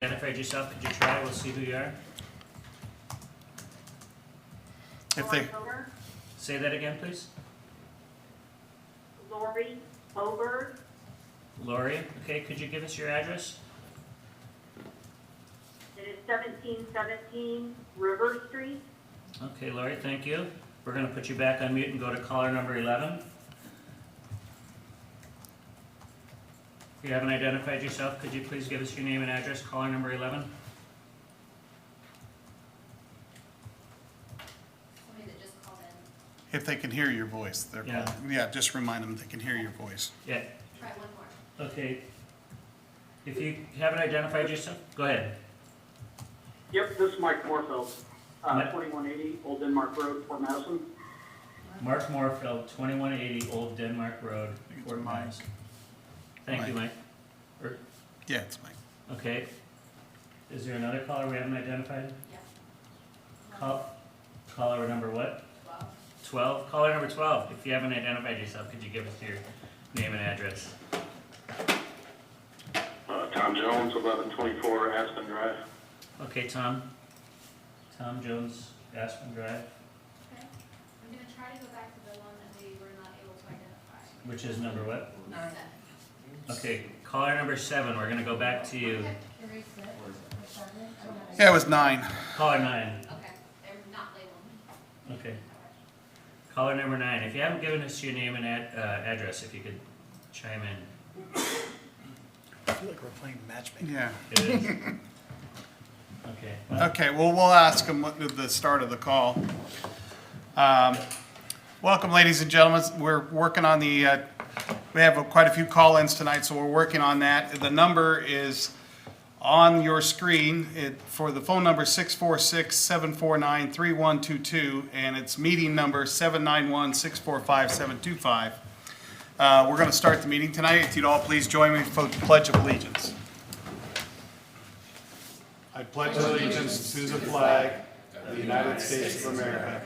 Identified yourself, could you try? We'll see who you are. If they, Say that again, please. Lori Oberg, Lori, okay, could you give us your address? it is 1717 River Street. Okay, Lori, thank you. We're gonna put you back on mute and go to caller number 11. If you haven't identified yourself, could you please give us your name and address, caller number 11? Somebody that just called in. if they can hear your voice, they're Yeah. calling. Yeah, just remind them they can hear your voice. Yeah, Try one more. okay. If you haven't identified yourself, go ahead. Yep, this is Mike Morfeld, Mike. 2180 Old Denmark Road, Fort Madison. Mark Moorfield, 2180 Old Denmark Road, it's Fort Mike. Myers. Thank you, Mike. Or- Yeah, it's Mike. Okay. Is there another caller we haven't identified? Yeah. Caller number what? 12. 12? Caller number 12. If you haven't identified yourself, could you give us your name and address? Tom Jones, 1124 Aspen Drive. Okay, Tom. Tom Jones, Aspen Drive, Okay. I'm gonna try to go back to the one that we were not able to identify. which is number what? 7. Okay, caller number 7. We're gonna go back to you. Yeah, it was 9. Caller 9. Okay, they're not labeled. Okay. Caller number 9. If you haven't given us your name and address, if you could chime in. I feel like we're playing matchmaking. Yeah. It is. Okay. Well, Okay, well, we'll ask them at the start of the call. Welcome, ladies and gentlemen. We're working on the, we have quite a few call-ins tonight, so we're working on that. The number is on your screen. For the phone number 646-749-3122, and it's meeting number 791-645-725. We're going to start the meeting tonight. If you'd all please join me for the Pledge of Allegiance. I pledge allegiance to the flag of the United States of America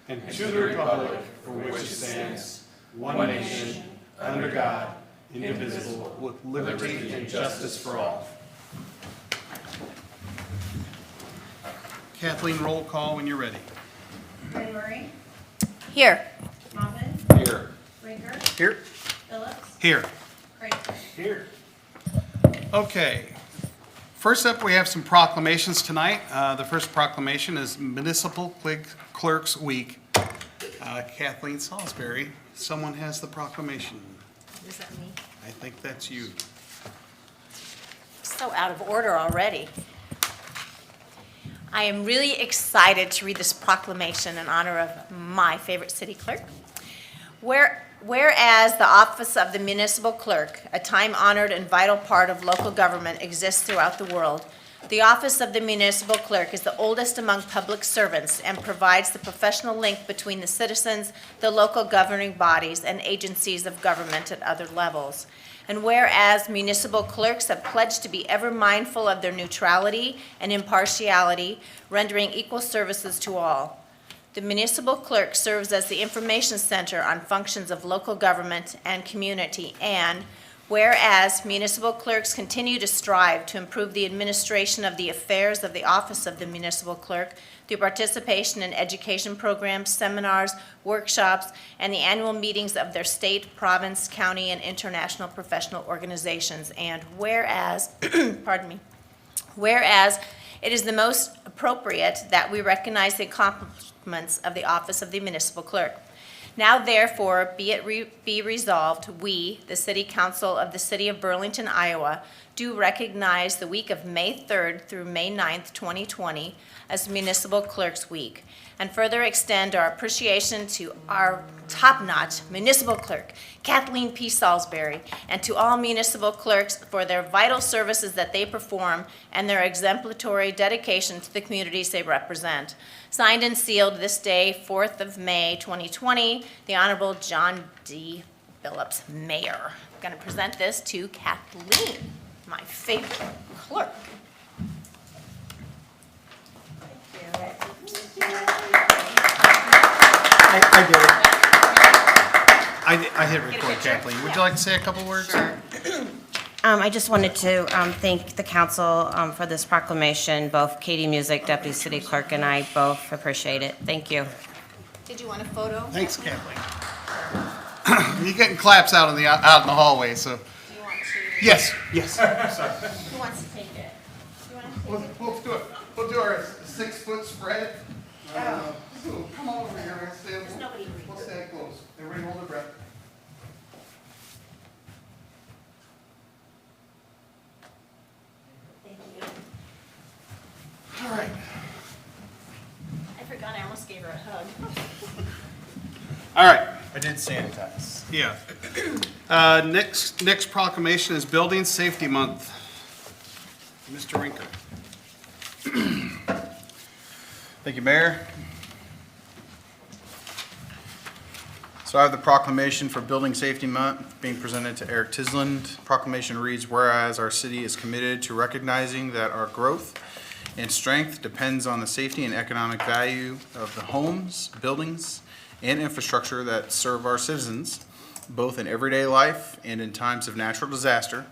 and to the republic for which it stands, one nation, under God, indivisible, with liberty and justice for all. Kathleen, roll call when you're ready. Ray Murray, Here. Thompson, Here. Rinker, Here. Phillips, Here. Craig. here. Okay. First up, we have some proclamations tonight. The first proclamation is Municipal Clerks Week. Kathleen Salisbury, someone has the proclamation. Is that me? I think that's you. So out of order already. I am really excited to read this proclamation in honor of my favorite city clerk. Whereas the office of the municipal clerk, a time-honored and vital part of local government, exists throughout the world, the office of the municipal clerk is the oldest among public servants and provides the professional link between the citizens, the local governing bodies, and agencies of government at other levels. And whereas municipal clerks have pledged to be ever mindful of their neutrality and impartiality, rendering equal services to all. The municipal clerk serves as the information center on functions of local government and community, and whereas municipal clerks continue to strive to improve the administration of the affairs of the office of the municipal clerk through participation in education programs, seminars, workshops, and the annual meetings of their state, province, county, and international professional organizations, and whereas, pardon me, whereas it is the most appropriate that we recognize the accomplishments of the office of the municipal clerk. Now therefore, be resolved, we, the City Council of the City of Burlington, Iowa, do recognize the week of May 3rd through May 9th, 2020 as Municipal Clerks Week, and further extend our appreciation to our top-notch municipal clerk, Kathleen P. Salisbury, and to all municipal clerks for their vital services that they perform and their exemplary dedication to the communities they represent. Signed and sealed this day, 4th of May, 2020, the Honorable John D. Phillips, Mayor. I'm going to present this to Kathleen, my favorite clerk. I did it. I hit record, Kathleen. Would you like to say a couple words? Sure. I just wanted to thank the council for this proclamation. Both Katie Music, Deputy City Clerk, and I both appreciate it. Thank you. Did you want a photo? Thanks, Kathleen. You're getting claps out in the hallway, so. Do you want to? Yes. Who wants to take it? You want to take it? We'll do it. We'll do our 6-foot spread. So come on over here. There's nobody reading. We'll stand close. Everybody hold their breath. Thank you. All right. I forgot I almost gave her a hug. All right. I did sanitize. Yeah. Next proclamation is Building Safety Month. Mr. Rinker. Thank you, Mayor. So I have the proclamation for Building Safety Month being presented to Eric Tisland. Proclamation reads, whereas our city is committed to recognizing that our growth and strength depends on the safety and economic value of the homes, buildings, and infrastructure that serve our citizens, both in everyday life and in times of natural disaster.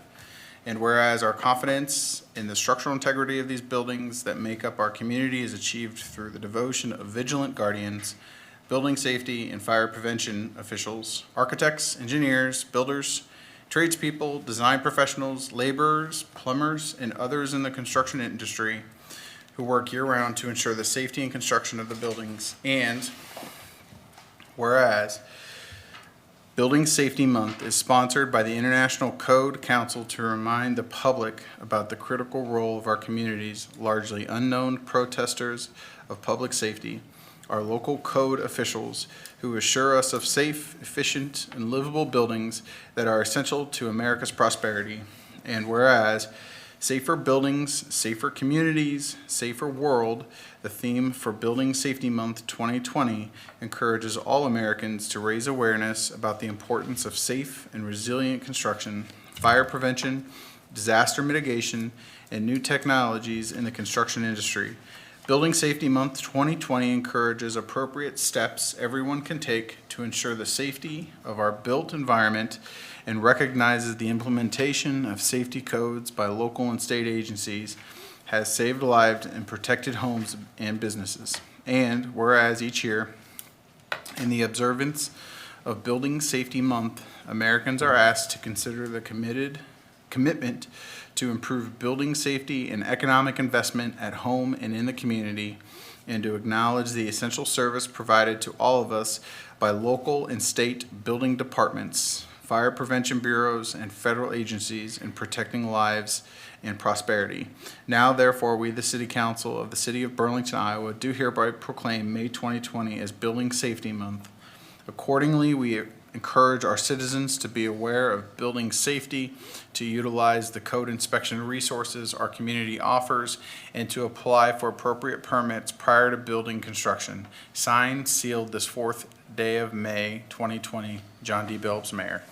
And whereas our confidence in the structural integrity of these buildings that make up our community is achieved through the devotion of vigilant guardians, building safety and fire prevention officials, architects, engineers, builders, tradespeople, design professionals, laborers, plumbers, and others in the construction industry who work year-round to ensure the safety and construction of the buildings. And whereas Building Safety Month is sponsored by the International Code Council to remind the public about the critical role of our community's largely unknown protesters of public safety, our local code officials who assure us of safe, efficient, and livable buildings that are essential to America's prosperity. And whereas safer buildings, safer communities, safer world, the theme for Building Safety Month 2020 encourages all Americans to raise awareness about the importance of safe and resilient construction, fire prevention, disaster mitigation, and new technologies in the construction industry. Building Safety Month 2020 encourages appropriate steps everyone can take to ensure the safety of our built environment and recognizes the implementation of safety codes by local and state agencies has saved lives and protected homes and businesses. And whereas each year, in the observance of Building Safety Month, Americans are asked to consider the commitment to improve building safety and economic investment at home and in the community, and to acknowledge the essential service provided to all of us by local and state building departments, fire prevention bureaus, and federal agencies in protecting lives and prosperity. Now, therefore, we, the City Council of the City of Burlington, Iowa, do hereby proclaim May 2020 as Building Safety Month. Accordingly, we encourage our citizens to be aware of building safety, to utilize the code inspection resources our community offers, and to apply for appropriate permits prior to building construction. Signed, sealed this 4th day of May 2020, John D. Billups, Mayor.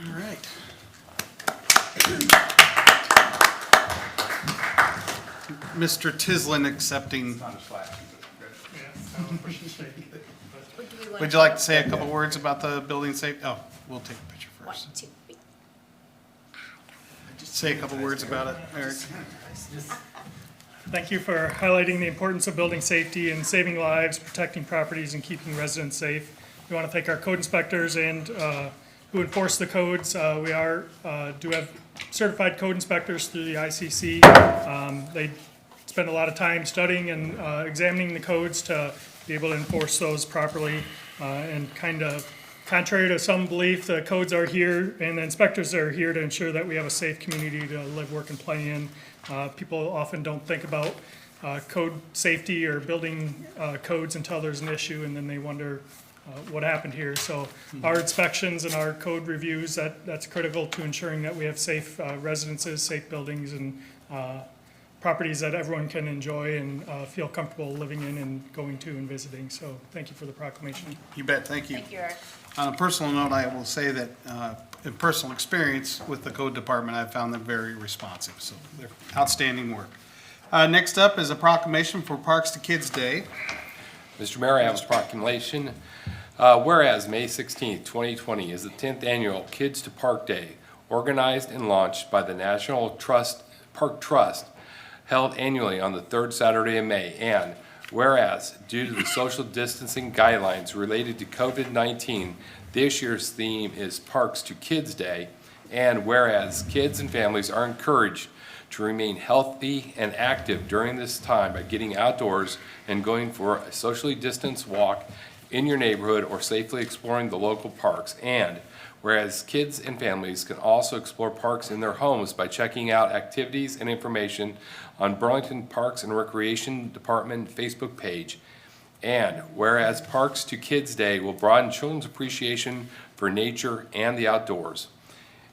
All right. Mr. Tisland accepting. Would you like to say a couple words about the building safety? Oh, we'll take a picture One, first. 2, 3. Just say a couple words about it, Eric. Thank you for highlighting the importance of building safety and saving lives, protecting properties, and keeping residents safe. We want to thank our code inspectors and who enforce the codes. We do have certified code inspectors through the ICC. They spend a lot of time studying and examining the codes to be able to enforce those properly. And kind of contrary to some belief, the codes are here and the inspectors are here to ensure that we have a safe community to live, work, and play in. People often don't think about code safety or building codes until there's an issue, and then they wonder what happened here. So our inspections and our code reviews, that's critical to ensuring that we have safe residences, safe buildings, and properties that everyone can enjoy and feel comfortable living in and going to and visiting. So thank you for the proclamation. You bet, thank you. Thank you, Eric. On a personal note, I will say that in personal experience with the code department, I've found them very responsive, so they're outstanding work. Next up is a proclamation for Parks to Kids Day. Mr. Mayor, I have a proclamation. Whereas May 16th, 2020 is the 10th annual Kids to Park Day, organized and launched by the National Park Trust, held annually on the third Saturday of May. And whereas, due to the social distancing guidelines related to COVID-19, this year's theme is Parks to Kids Day. And whereas, kids and families are encouraged to remain healthy and active during this time by getting outdoors and going for a socially distanced walk in your neighborhood or safely exploring the local parks. And whereas kids and families can also explore parks in their homes by checking out activities and information on Burlington Parks and Recreation Department Facebook page. And whereas Parks to Kids Day will broaden children's appreciation for nature and the outdoors.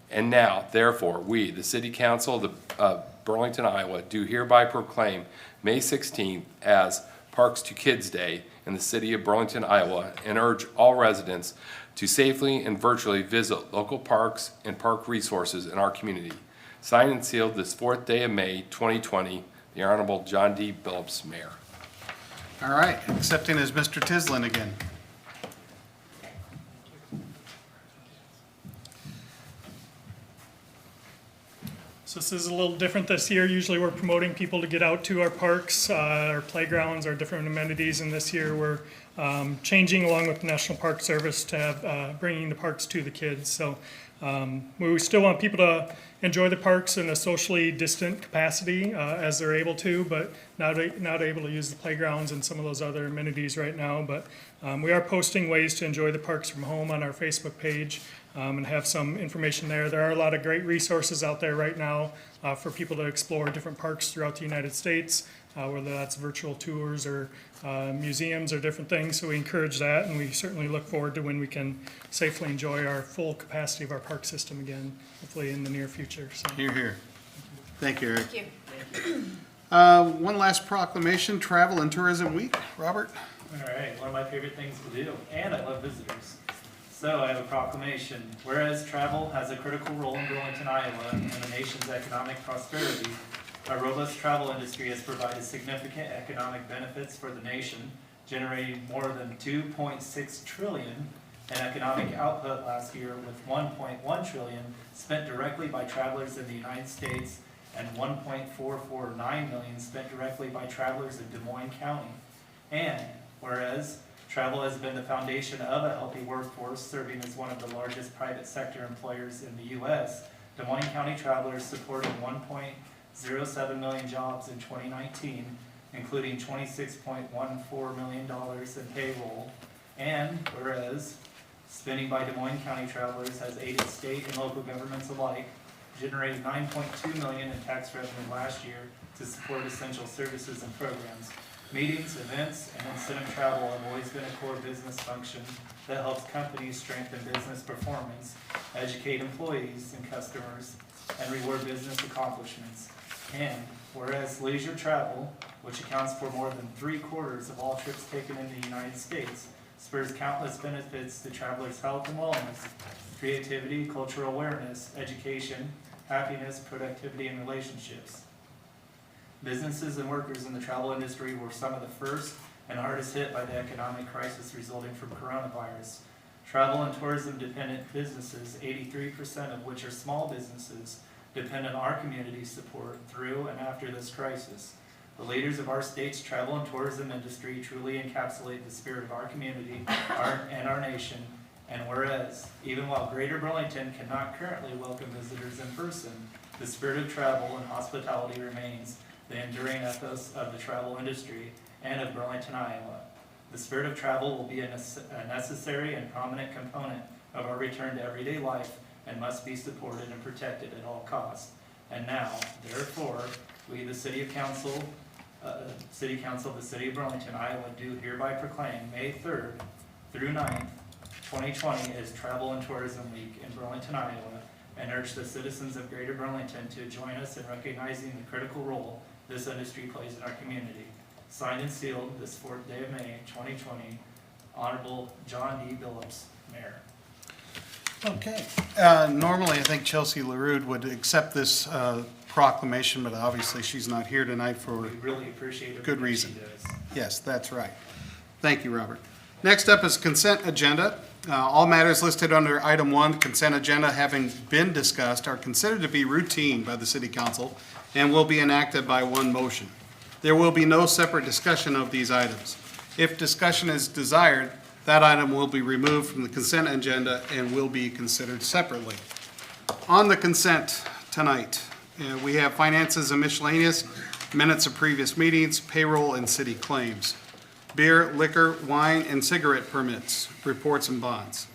And now, therefore, we, the City Council of Burlington, Iowa, do hereby proclaim May 16th as Parks to Kids Day in the city of Burlington, Iowa, and urge all residents to safely and virtually visit local parks and park resources in our community. Signed and sealed this 4th day of May, 2020, the Honorable John D. Billups, Mayor. All right, accepting as Mr. Tislin again. So this is a little different this year. Usually we're promoting people to get out to our parks, our playgrounds, our different amenities, and this year we're changing along with the National Park Service to have bringing the parks to the kids. So we still want people to enjoy the parks in a socially distant capacity as they're able to, but not able to use the playgrounds and some of those other amenities right now. But we are posting ways to enjoy the parks from home on our Facebook page. And have some information there. There are a lot of great resources out there right now for people to explore different parks throughout the United States, whether that's virtual tours or museums or different things. So we encourage that, and we certainly look forward to when we can safely enjoy our full capacity of our park system again, hopefully in the near future. So. Hear, hear. Thank you, Eric. Thank you. One last proclamation, Travel and Tourism Week. Robert? All right, one of my favorite things to do, and I love visitors. So I have a proclamation. Whereas travel has a critical role in Burlington, Iowa, and the nation's economic prosperity, our robust travel industry has provided significant economic benefits for the nation, generating more than $2.6 trillion in economic output last year, with $1.1 trillion spent directly by travelers in the United States and $1.449 million spent directly by travelers in Des Moines County. And whereas travel has been the foundation of a healthy workforce, serving as one of the largest private sector employers in the U.S. Des Moines County travelers supported 1.07 million jobs in 2019, including $26.14 million in payroll. And whereas spending by Des Moines County travelers has aided state and local governments alike, generating $9.2 million in tax revenue last year to support essential services and programs. Meetings, events, and incentive travel have always been a core business function that helps companies strengthen business performance, educate employees and customers, and reward business accomplishments. And whereas leisure travel, which accounts for more than 3/4 of all trips taken in the United States, spurs countless benefits to travelers' health and wellness, creativity, cultural awareness, education, happiness, productivity, and relationships. Businesses and workers in the travel industry were some of the first and hardest hit by the economic crisis resulting from coronavirus. Travel and tourism dependent businesses, 83% of which are small businesses, depend on our community's support through and after this crisis. The leaders of our state's travel and tourism industry truly encapsulate the spirit of our community and our nation. And whereas, even while Greater Burlington cannot currently welcome visitors in person, the spirit of travel and hospitality remains the enduring ethos of the travel industry and of Burlington, Iowa. The spirit of travel will be a necessary and prominent component of our return to everyday life and must be supported and protected at all costs. And now, therefore, we, the City Council of the City of Burlington, Iowa, do hereby proclaim May 3rd through 9th, 2020 as Travel and Tourism Week in Burlington, Iowa, and urge the citizens of Greater Burlington to join us in recognizing the critical role this industry plays in our community. Signed and sealed this 4th day of May, 2020, Honorable John D. Billups, Mayor. Okay. Normally, I think Chelsea LaRue would accept this proclamation, but obviously she's not here tonight for We really appreciate it. good reason. Yes, that's right. Thank you, Robert. Next up is consent agenda. All matters listed under item 1, consent agenda, having been discussed, are considered to be routine by the city council and will be enacted by one motion. There will be no separate discussion of these items. If discussion is desired, that item will be removed from the consent agenda and will be considered separately. On the consent tonight, we have finances and miscellaneous, minutes of previous meetings, payroll, and city claims. Beer, liquor, wine, and cigarette permits, reports and bonds.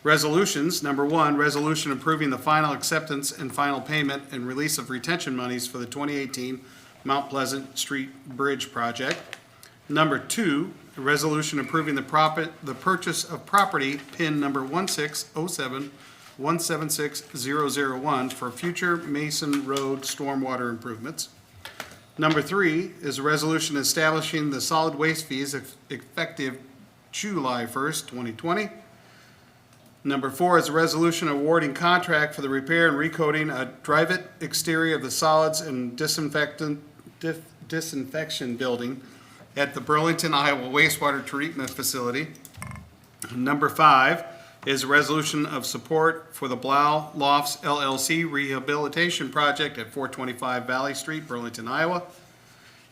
Resolutions, number 1, resolution approving the final acceptance and final payment and release of retention monies for the 2018 Mount Pleasant Street Bridge project. Number 2, a resolution approving the purchase of property PIN number 16071760001 for future Mason Road stormwater improvements. Number 3 is a resolution establishing the solid waste fees effective July 1st, 2020. Number 4 is a resolution awarding contract for the repair and recoating a drive-it exterior of the solids and disinfection building at the Burlington, Iowa wastewater treatment facility. Number 5 is a resolution of support for the Blau Lofts LLC rehabilitation project at 425 Valley Street, Burlington, Iowa.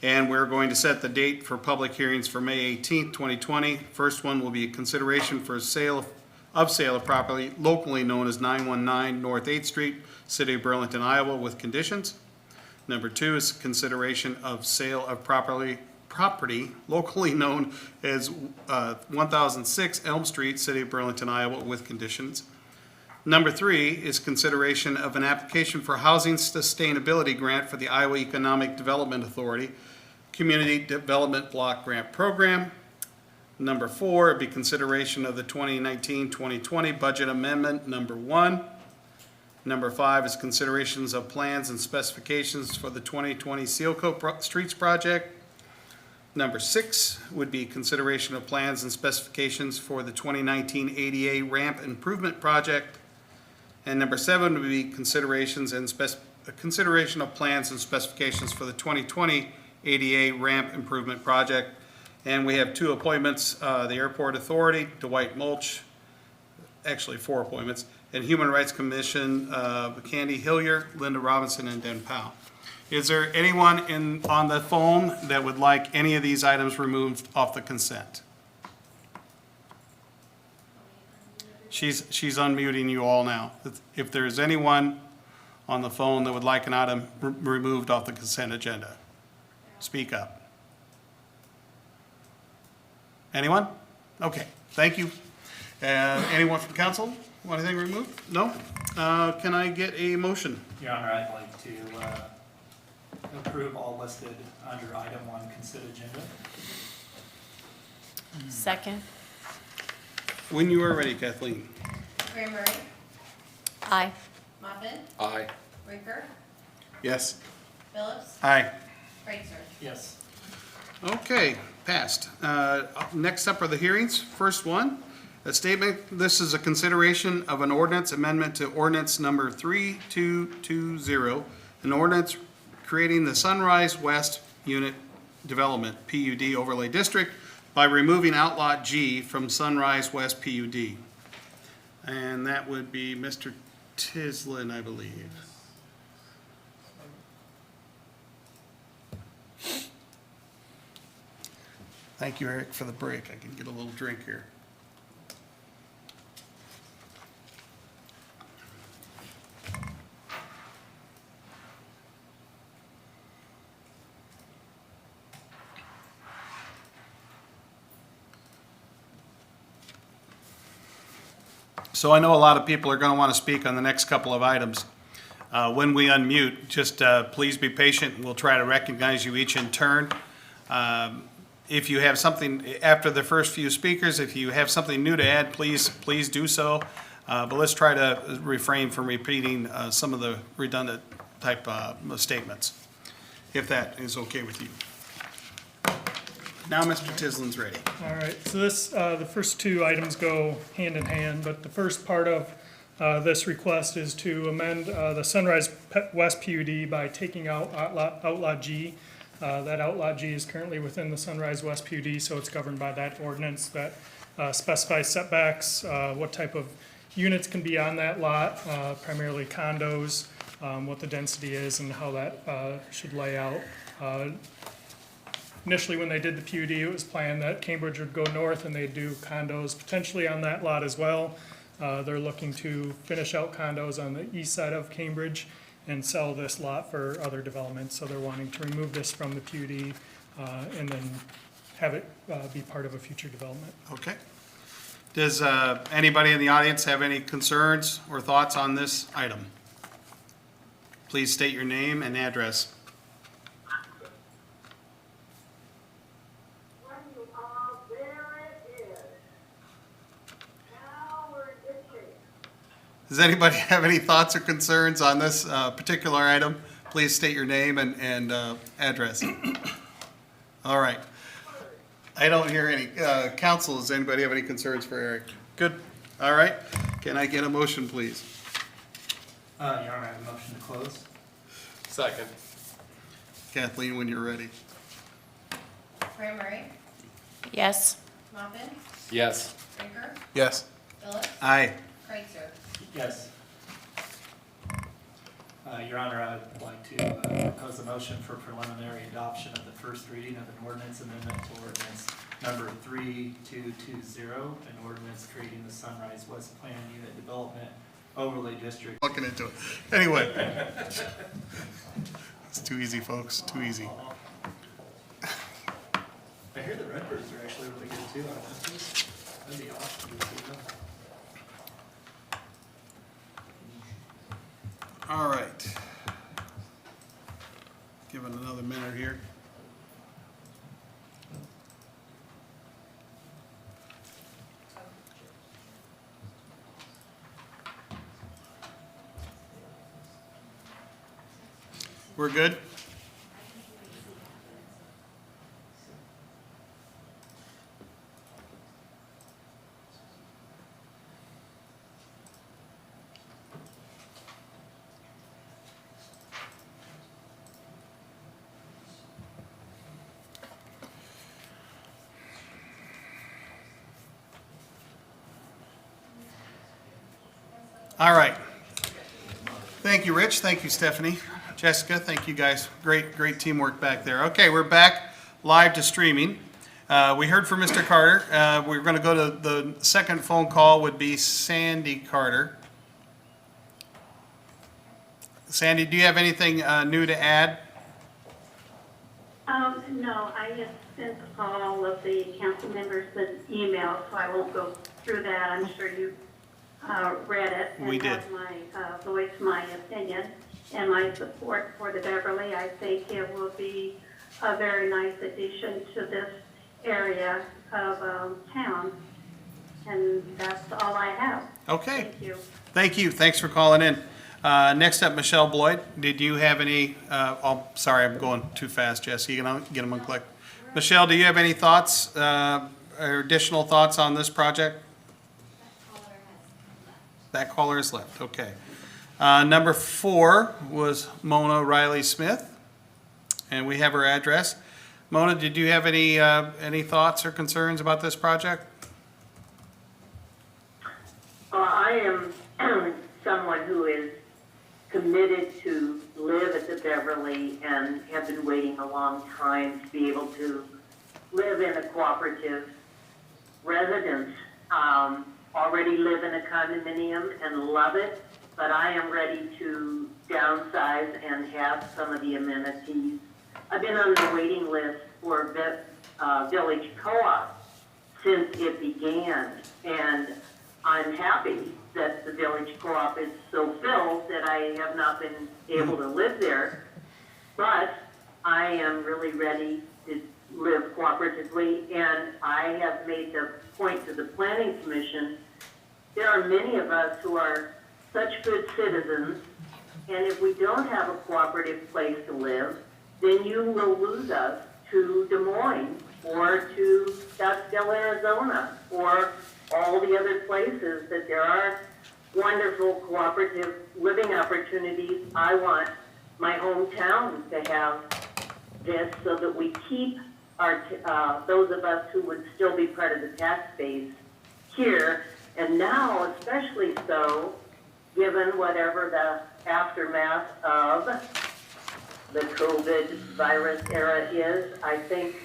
And we're going to set the date for public hearings for May 18th, 2020. First one will be a consideration for sale of property locally known as 919 North 8th Street, City of Burlington, Iowa, with conditions. Number 2 is consideration of sale of property locally known as 1006 Elm Street, City of Burlington, Iowa, with conditions. Number 3 is consideration of an application for housing sustainability grant for the Iowa Economic Development Authority Community Development Block Grant Program. Number 4 would be consideration of the 2019-2020 budget amendment, number 1. Number 5 is considerations of plans and specifications for the 2020 Seal Coat Streets project. Number 6 would be consideration of plans and specifications for the 2019 ADA ramp improvement project. And number 7 would be consideration of plans and specifications for the 2020 ADA ramp improvement project. And we have 2 appointments, the Airport Authority, Dwight Mulch, actually 4 appointments, and Human Rights Commission, Candy Hillier, Linda Robinson, and Den Powell. Is there anyone on the phone that would like any of these items removed off the consent? She's unmuting you all now. If there's anyone on the phone that would like an item removed off the consent agenda, speak up. Anyone? Okay, thank you. Anyone from council want anything removed? No? Can I get a motion? Your Honor, I'd like to approve all listed under item 1 consent agenda. Second. When you are ready, Kathleen. Graham Murray, Aye. Moffitt, Aye. Rinker, Yes. Phillips, Aye. Kreitzer. Yes. Okay, passed. Next up are the hearings. First one, a statement. This is a consideration of an ordinance amendment to ordinance number 3220, an ordinance creating the Sunrise West Unit Development PUD Overlay District by removing Outlot G from Sunrise West PUD. And that would be Mr. Tislin, I believe. Thank you, Eric, for the break. I can get a little drink here. So I know a lot of people are going to want to speak on the next couple of items. When we unmute, just please be patient. We'll try to recognize you each in turn. If you have something, after the first few speakers, if you have something new to add, please do so. But let's try to refrain from repeating some of the redundant type statements, if that is okay with you. Now Mr. Tislin's ready. All right, so this, the first 2 items go hand in hand, but the first part of this request is to amend the Sunrise West PUD by taking out Outlot G. That Outlot G is currently within the Sunrise West PUD, so it's governed by that ordinance that specify setbacks, what type of units can be on that lot, primarily condos, what the density is and how that should lay out. Initially, when they did the PUD, it was planned that Cambridge would go north and they'd do condos potentially on that lot as well. They're looking to finish out condos on the east side of Cambridge and sell this lot for other development. So they're wanting to remove this from the PUD and then have it be part of a future development. Okay. Does anybody in the audience have any concerns or thoughts on this item? Please state your name and address. Does anybody have any thoughts or concerns on this particular item? Please state your name and address. All right. I don't hear any. Council, does anybody have any concerns for Eric? Good. All right. Can I get a motion, please? Your Honor, I have a motion to close. Second. Kathleen, when you're ready. Graham Murray, Yes. Moffitt, Yes. Baker, Yes. Phillips, Aye. Kreitzer. Yes. Your Honor, I would like to propose a motion for preliminary adoption of the first reading of an ordinance amendment to ordinance number 3220, an ordinance creating the Sunrise West Plan Unit Development Overlay District. Looking into it. Anyway. It's too easy, folks. Too easy. I hear the Redbirds are actually really good too. That'd be awesome to see them. All right. Give it another minute here. We're good? All right. Thank you, Rich. Thank you, Stephanie. Jessica, thank you guys. Great teamwork back there. Okay, we're back live to streaming. We heard from Mr. Carter. We're going to go to the second phone call would be Sandy Carter. Sandy, do you have anything new to add? No, I have sent all of the council members an email, so I won't go through that. I'm sure you read it. We did. And voice my opinion and my support for the Beverly. I think it will be a very nice addition to this area of town. And that's all I have. Okay. Thank you. Thank you. Thanks for calling in. Next up, Michelle Bloyd. Did you have any, sorry, I'm going too fast, Jesse. You can get them unclicked. Michelle, do you have any thoughts or additional thoughts on this project? That caller has left. Okay. Number 4 was Mona Riley Smith, and we have her address. Mona, did you have any thoughts or concerns about this project? I am someone who is committed to live at the Beverly and have been waiting a long time to be able to live in a cooperative residence. Already live in a condominium and love it, but I am ready to downsize and have some of the amenities. I've been on the waiting list for Village Co-op since it began, and I'm happy that the Village Co-op is so filled that I have not been able to live there, but I am really ready to live cooperatively, and I have made the point to the Planning Commission. There are many of us who are such good citizens, and if we don't have a cooperative place to live, then you will lose us to Des Moines or to Scottsdale, Arizona, or all the other places that there are wonderful cooperative living opportunities. I want my hometown to have this so that we keep our those of us who would still be part of the tax base here, and now especially so, given whatever the aftermath of the COVID virus era is. I think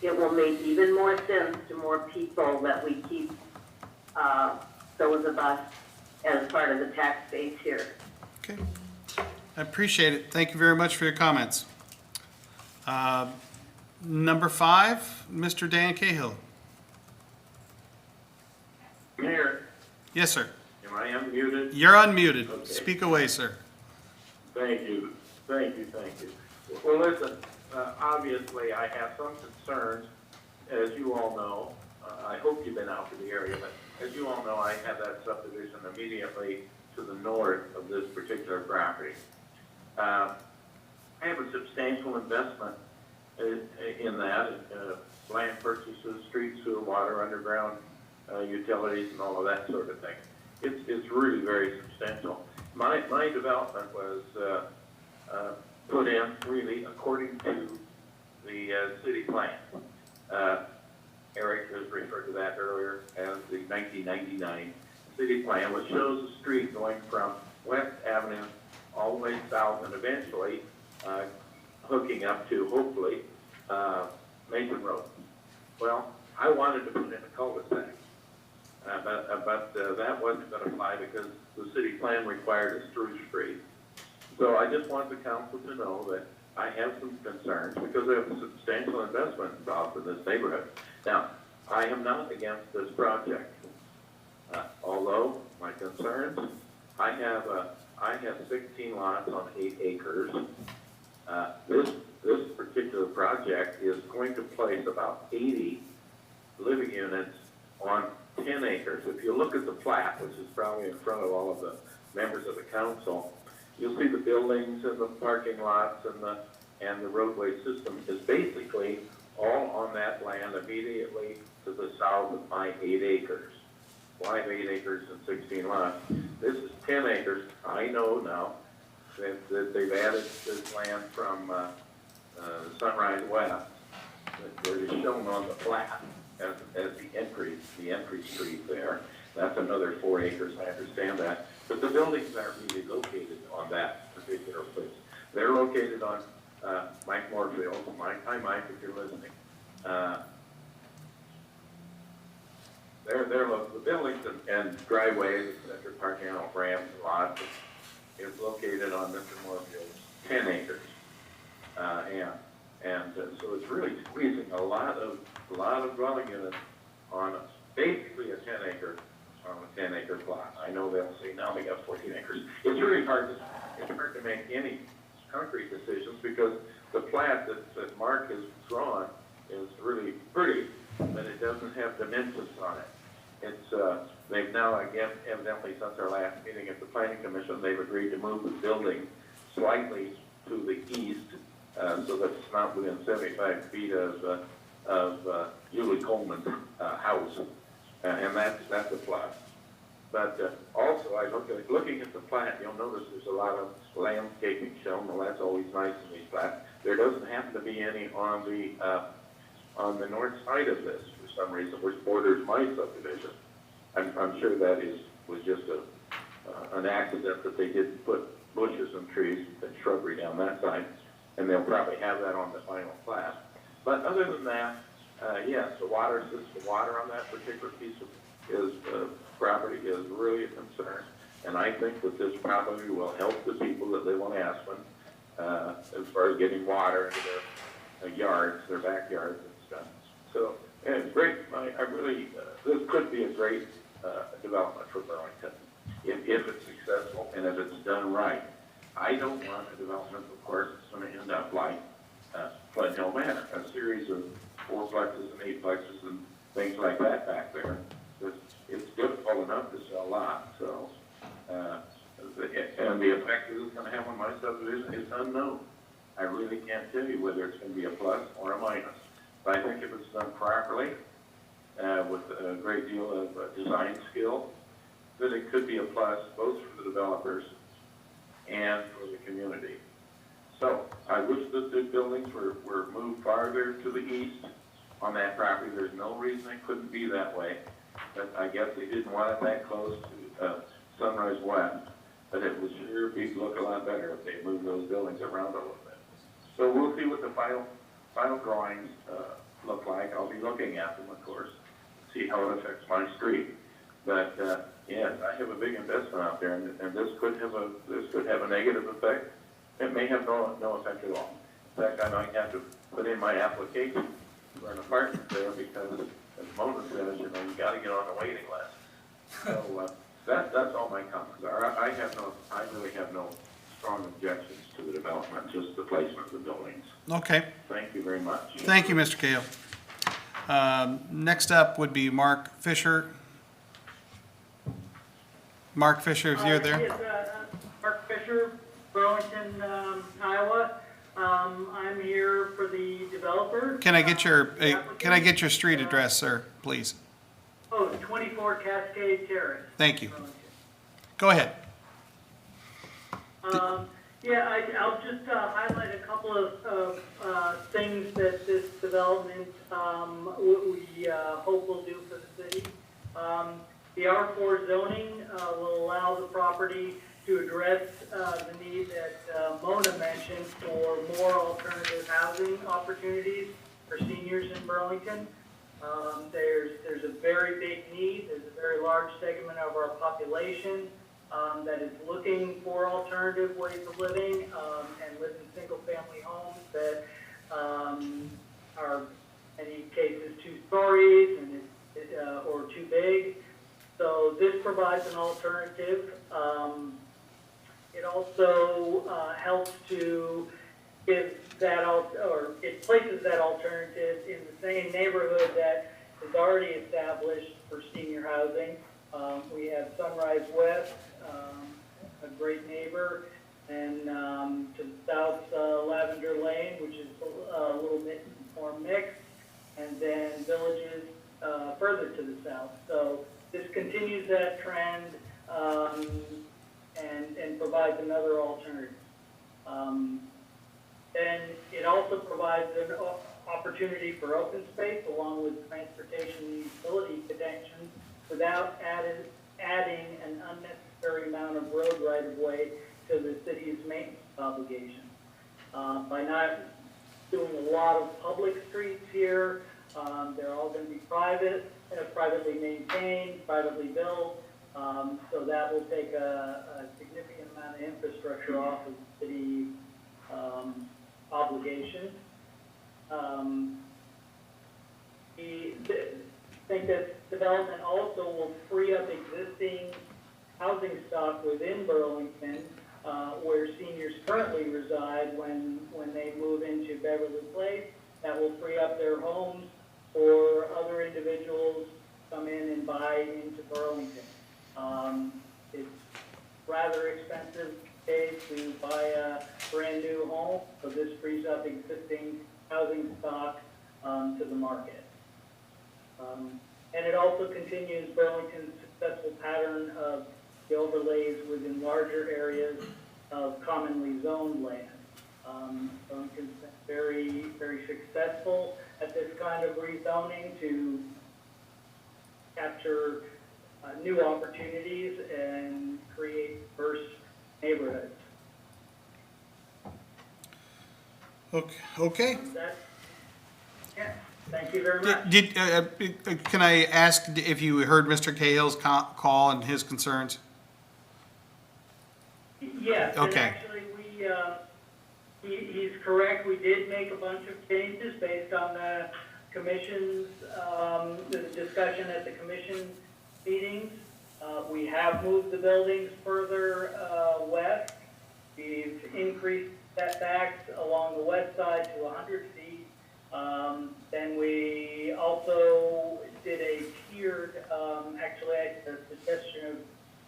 it will make even more sense to more people that we keep those of us as part of the tax base here. Okay. I appreciate it. Thank you very much for your comments. Number 5, Mr. Dan Cahill. Mayor, Yes, sir. am I unmuted? You're unmuted. Okay. Speak away, sir. Thank you. Well, listen, obviously I have some concerns, as you all know. I hope you've been out to the area, but as you all know, I have that subdivision immediately to the north of this particular property. I have a substantial investment in that, land purchases, street, sewer, water, underground utilities, and all of that sort of thing. It's really very substantial. My development was put in really according to the city plan. Eric has referred to that earlier as the 1999 city plan, which shows a street going from West Avenue all the way south and eventually hooking up to, hopefully, Mason Road. Well, I wanted to put in a cul-de-sac, but that wasn't going to fly because the city plan required a through street. So I just want the council to know that I have some concerns because I have a substantial investment involved in this neighborhood. Now, I am not against this project. Although my concerns, I have 16 lots on 8 acres. This particular project is going to place about 80 living units on 10 acres. If you look at the plat, which is probably in front of all of the members of the council, you'll see the buildings and the parking lots and the roadway system is basically all on that land immediately to the south of my 8 acres. Why 8 acres and 16 lots? This is 10 acres. I know now that they've added this land from Sunrise West. That is shown on the plat as the entry street there. That's another 4 acres. I understand that. But the buildings aren't really located on that particular place. They're located on Mike Moorefield. Hi, Mike, if you're listening. The buildings and driveways, etc., parking out ramps and lots is located on Mr. Moorfield's 10 acres. So it's really squeezing a lot of dwelling units on basically a 10-acre plot. I know they'll say now they got 14 acres. It's really hard to make any concrete decisions because the plat that Mark has drawn is really pretty, but it doesn't have dimensions on it. They've now, again, evidently since our last meeting at the Planning Commission, they've agreed to move the building slightly to the east so that it's not within 75 feet of Julie Coleman's house, and that's a plus. But also, looking at the plat, you'll notice there's a lot of landscaping shown. Well, that's always nice in these plats. There doesn't happen to be any on the north side of this for some reason, which borders my subdivision. I'm sure that was just an accident that they didn't put bushes and trees and shrubbery down that side, and they'll probably have that on the final plat. But other than that, yes, the water on that particular piece of property is really a concern, and I think that this probably will help the people that live on Aspen as far as getting water into their yards, their backyards and stuff. So, and it's great. I really, this could be a great development for Burlington if it's successful and if it's done right. I don't want a development, of course, that's going to end up like Flood Hill Manor, a series of 4-plexes and 8-plexes and things like that back there. It's difficult enough to sell lots, so and the effect it's going to have on my subdivision is unknown. I really can't tell you whether it's going to be a plus or a minus. But I think if it's done properly, with a great deal of design skill, that it could be a plus both for the developers and for the community. So I wish that the buildings were moved farther to the east on that property. There's no reason it couldn't be that way. but I guess they didn't want it that close to Sunrise West. But it would sure look a lot better if they moved those buildings around a little bit. So we'll see what the final drawings look like. I'll be looking at them, of course, see how it affects my street. But yes, I have a big investment out there, and this could have a negative effect. It may have no effect at all. In fact, I might have to put in my application for an apartment there because, as Mona says, you got to get on the waiting list. So that's all my comments are. I really have no strong objections to the development, just the placement of the buildings. Okay, Thank you very much. thank you, Mr. Cahill. Next up would be Mark Fisher. Mark Fisher, if you're there. Yes, Mark Fisher, Burlington, Iowa. I'm here for the developer. Can I get your street address, sir, please? Oh, 24 Cascade Terrace. Thank you. Burlington. Go ahead. Yeah, I'll just highlight a couple of things that this development we hope will do for the city. The R4 zoning will allow the property to address the need that Mona mentioned for more alternative housing opportunities for seniors in Burlington. There's a very big need. There's a very large segment of our population that is looking for alternative ways of living and live in single-family homes that are, in many cases, 2 stories and or too big. So this provides an alternative. It also helps to give that, or it places that alternative in the same neighborhood that is already established for senior housing. We have Sunrise West, a great neighbor, and to the south, Lavender Lane, which is a little bit more mixed, and then Villages further to the south. So this continues that trend and provides another alternative. And it also provides an opportunity for open space along with transportation and utility connections without adding an unnecessary amount of road right-of-way to the city's maintenance obligation. By not doing a lot of public streets here, they're all going to be privately maintained, privately built, so that will take a significant amount of infrastructure off of the city obligation. I think that development also will free up existing housing stock within Burlington, where seniors currently reside when they move into Beverly Place. That will free up their homes for other individuals to come in and buy into Burlington. It's rather expensive to buy a brand new home, so this frees up existing housing stock to the market. And it also continues Burlington's successful pattern of the overlays within larger areas of commonly zoned land. Burlington's been very, very successful at this kind of rezoning to capture new opportunities and create diverse neighborhoods. Okay. Yeah, thank you very much. Can I ask if you heard Mr. Cahill's call and his concerns? Yes, and Okay. actually, he's correct. We did make a bunch of changes based on the commission's, the discussion at the commission meetings. We have moved the buildings further west. We've increased setbacks along the west side to 100 feet. Then we also did a tiered, actually at the suggestion of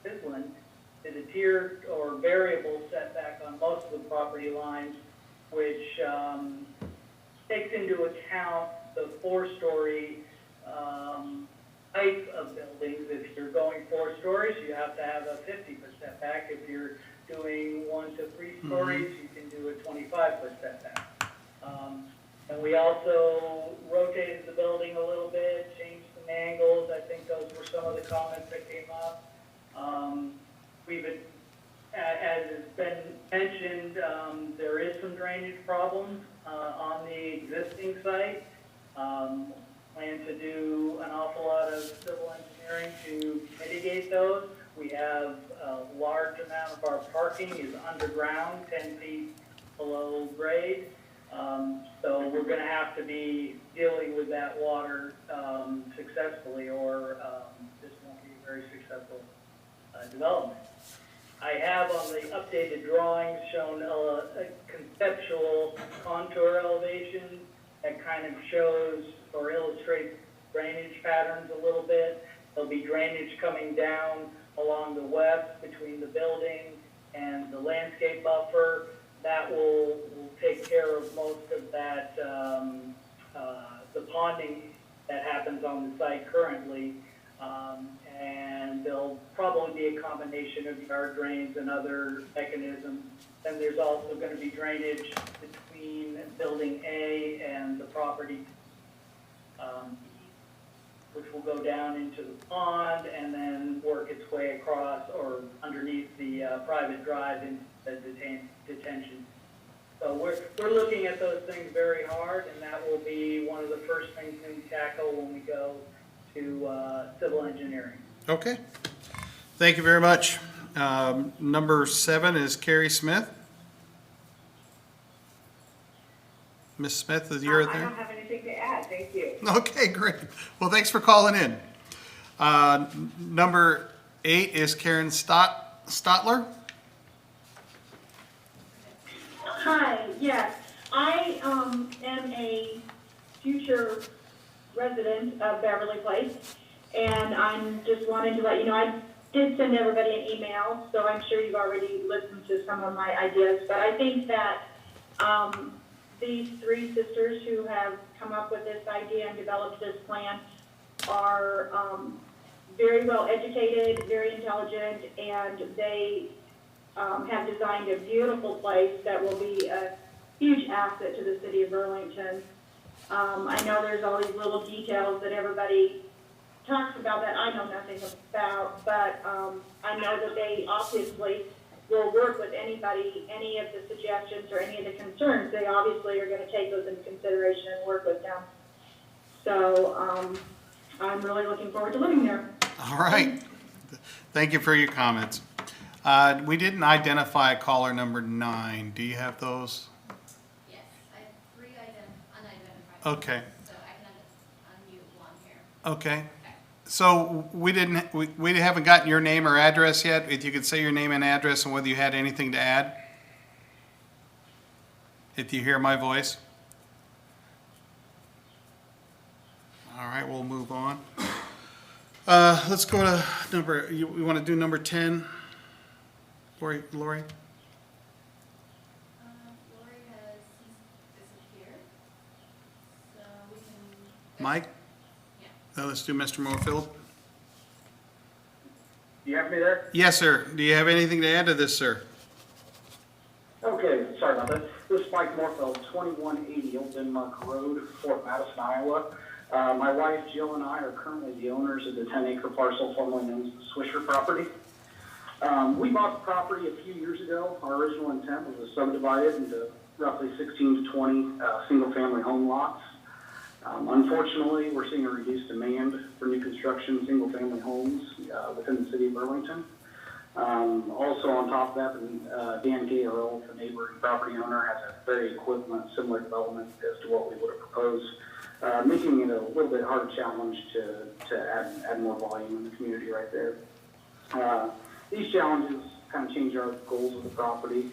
Finland, did a tiered or variable setback on most of the property lines, which takes into account the 4-story height of buildings. If you're going 4 stories, you have to have a 50% setback. If you're doing 1 to 3 stories, you can do a 25% setback. And we also rotated the building a little bit, changed the and angles. I think those were some of the comments that came up. As has been mentioned, there is some drainage problems on the existing site. Plan to do an awful lot of civil engineering to mitigate those. We have a large amount of our parking is underground, 10 feet below grade. So we're going to have to be dealing with that water successfully, or this won't be a very successful development. I have on the updated drawings shown a conceptual contour elevation that kind of shows or illustrates drainage patterns a little bit. There'll be drainage coming down along the west between the building and the landscape buffer. That will take care of most of that, the ponding that happens on the site currently. And there'll probably be a combination of yard drains and other mechanisms. And there's also going to be drainage between building A and the property, which will go down into the pond and then work its way across or underneath the private drive into the detention. So we're looking at those things very hard, and that will be one of the first things we tackle when we go to civil engineering. Okay. Thank you very much. Number 7 is Carrie Smith. Ms. Smith, is you I there? don't have anything to add, thank you. Okay, great. Well, thanks for calling in. Number 8 is Karen Stotler. Hi, yes, I am a future resident of Beverly Place, and I'm just wanting to let you know, I did send everybody an email, so I'm sure you've already listened to some of my ideas, but I think that these 3 sisters who have come up with this idea and developed this plan are very well educated, very intelligent, and they have designed a beautiful place that will be a huge asset to the city of Burlington. I know there's all these little details that everybody talks about that I know nothing about, but I know that they obviously will work with anybody, any of the suggestions or any of the concerns. They obviously are going to take those into consideration and work with them. So I'm really looking forward to living there. All right. Thank you for your comments. We didn't identify caller number 9. Do you have those? Yes, I have 3 unidentified. Okay. So I can unmute one here. Okay. So we haven't gotten your name or address yet. If you could say your name and address and whether you had anything to add. If you hear my voice. All right, we'll move on. Let's go to we want to do number 10. Lori? Lori has disappeared. So we can. Mike? Yeah. Let's do Mr. Moorfield. You have me there? Yes, sir. Do you have anything to add to this, sir? Okay, sorry about that. This is Mike Moorfield, 2180 Old Denmark Road, Fort Madison, Iowa. My wife Jill and I are currently the owners of the 10-acre parcel formerly known as the Swisher property. We bought the property a few years ago. Our original intent was to subdivide it into roughly 16 to 20 single-family home lots. Unfortunately, we're seeing a reduced demand for new construction single-family homes within the city of Burlington. Also on top of that, Dan Gayle, the neighboring property owner, has a very equivalent, similar development as to what we would have proposed, making it a little bit hard challenge to add more volume in the community right there. These challenges kind of change our goals of the property.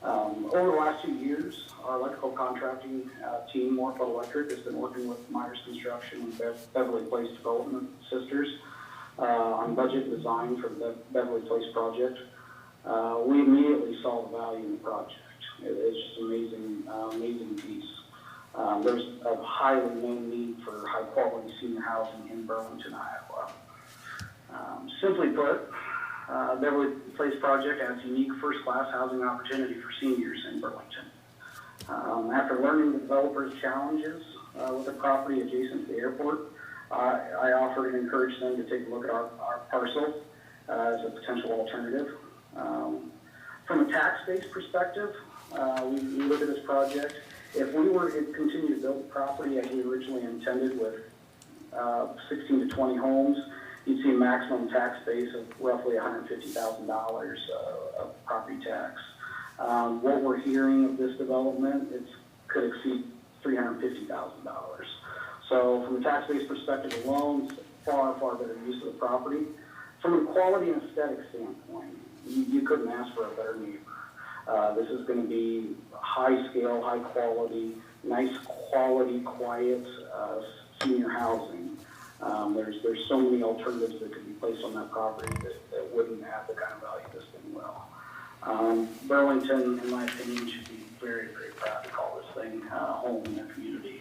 Over the last 2 years, our electrical contracting team, Morpho Electric, has been working with Myers Construction and Beverly Place Development Sisters on budget design for the Beverly Place project. We immediately saw the value in the project. It's just an amazing piece. There's a highly known need for high-quality senior housing in Burlington, Iowa. Simply put, Beverly Place project adds unique first-class housing opportunity for seniors in Burlington. After learning the developer's challenges with the property adjacent to the airport, I offered and encouraged them to take a look at our parcel as a potential alternative. From a tax-based perspective, we look at this project. If we were to continue to build the property as we originally intended with 16 to 20 homes, you'd see a maximum tax base of roughly $150,000 of property tax. What we're hearing of this development, it could exceed $350,000. So from a tax-based perspective alone, it's far, far better use of the property. From a quality and aesthetic standpoint, you couldn't ask for a better neighbor. This is going to be high scale, high quality, nice quality, quiet senior housing. There's so many alternatives that could be placed on that property that wouldn't have the kind of value this thing will. Burlington, in my opinion, should be very, very proud to call this thing home in their community.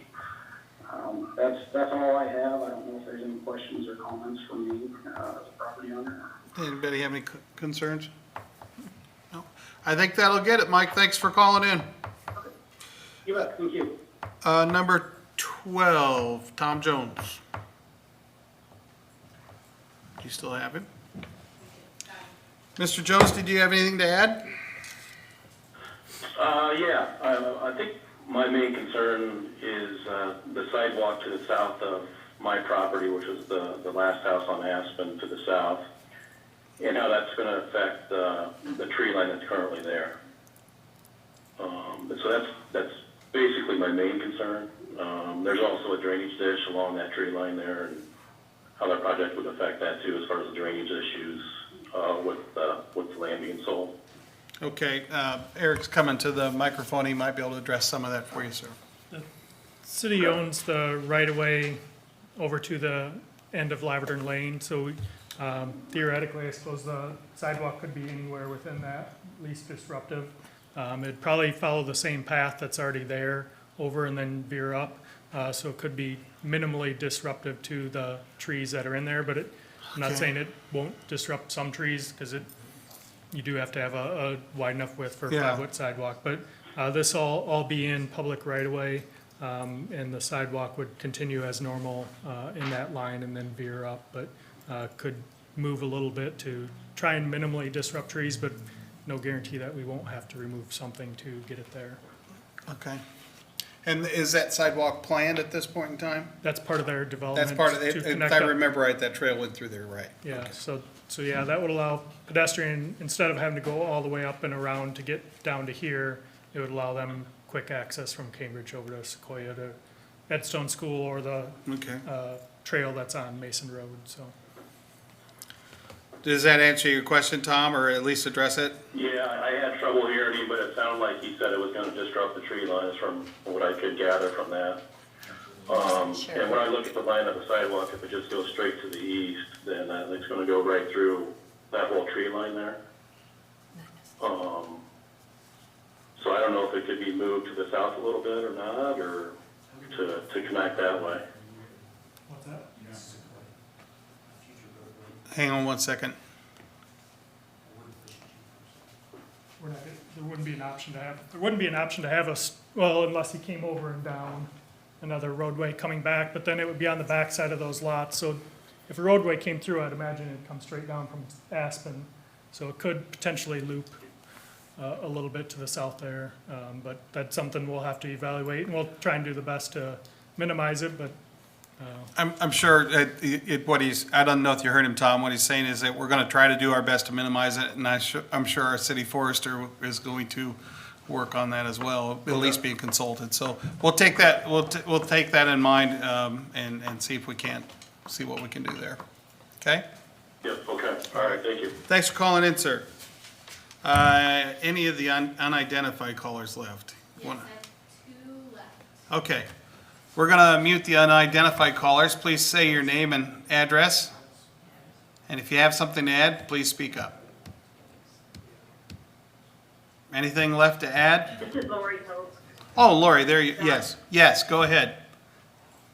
That's all I have. I don't know if there's any questions or comments from me as a property owner. Anybody have any concerns? No. I think that'll get it, Mike. Thanks for calling in. You bet. Thank you. Number 12, Tom Jones. Do you still have him? Mr. Jones, did you have anything to add? Yeah, I think my main concern is the sidewalk to the south of my property, which is the last house on Aspen to the south, and how that's going to affect the tree line that's currently there. So that's basically my main concern. There's also a drainage dish along that tree line there, and how that project would affect that too, as far as the drainage issues with the land being sold. Okay, Eric's coming to the microphone. He might be able to address some of that for you, sir. The city owns the right-of-way over to the end of Laverdern Lane, so theoretically, I suppose the sidewalk could be anywhere within that, least disruptive. It'd probably follow the same path that's already there over and then veer up, so it could be minimally disruptive to the trees that are in there, but I'm not saying it won't disrupt some trees, because you do have to have a wide enough width for a 5-foot sidewalk, but this all be in public right-of-way, and the sidewalk would continue as normal in that line and then veer up, but could move a little bit to try and minimally disrupt trees, but no guarantee that we won't have to remove something to get it there. Okay. And is that sidewalk planned at this point in time? That's part of their development. That's part of it. to If connect I up. remember right, that trail went through there, right? Yeah, Okay. so yeah, that would allow pedestrian, instead of having to go all the way up and around to get down to here, it would allow them quick access from Cambridge over to Sequoia to Edstone School or the trail that's on Mason Road, so. Does that answer your question, Tom, or at least address it? Yeah, I had trouble hearing him, but it sounded like he said it was going to disrupt the tree lines from what I could gather from that. And when I look at the line of the sidewalk, if it just goes straight to the east, then it's going to go right through that whole tree line there. So I don't know if it could be moved to the south a little bit or not, or to connect that way. What's that? Hang on one second. There wouldn't be an option to have, well, unless he came over and down another roadway coming back, but then it would be on the back side of those lots. So if a roadway came through, I'd imagine it'd come straight down from Aspen. So it could potentially loop a little bit to the south there, but that's something we'll have to evaluate, and we'll try and do the best to minimize it, but I'm sure I don't know if you heard him, Tom, what he's saying is that we're going to try to do our best to minimize it, and I'm sure our city forester is going to work on that as well, at least being consulted. So we'll take that, we'll take that in mind, and see if we can't, see what we can do there. Okay? Yep, okay. All right, thank you. Thanks for calling in, sir. Any of the unidentified callers left? Yes, I have 2 left. Okay. We're going to mute the unidentified callers. Please say your name and address. And if you have something to add, please speak up. Anything left to add? This is Lori Hope. Oh, Lori, there you, yes, go ahead.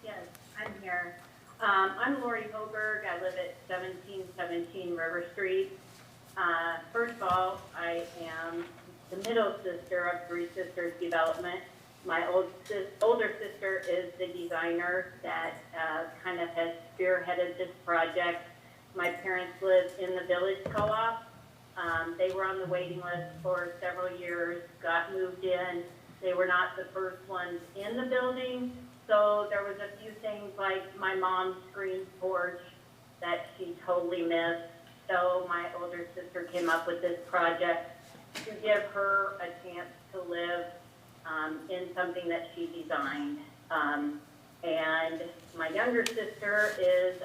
Yes, I'm here. I'm Lori Hoberg. I live at 1717 River Street. First of all, I am the middle sister of Three Sisters Development, My older sister is the designer that kind of has spearheaded this project. My parents live in the Village Co-op. They were on the waiting list for several years, got moved in. They were not the first ones in the building, so there was a few things like my mom's screen porch that she totally missed. So my older sister came up with this project to give her a chance to live in something that she designed. And my younger sister has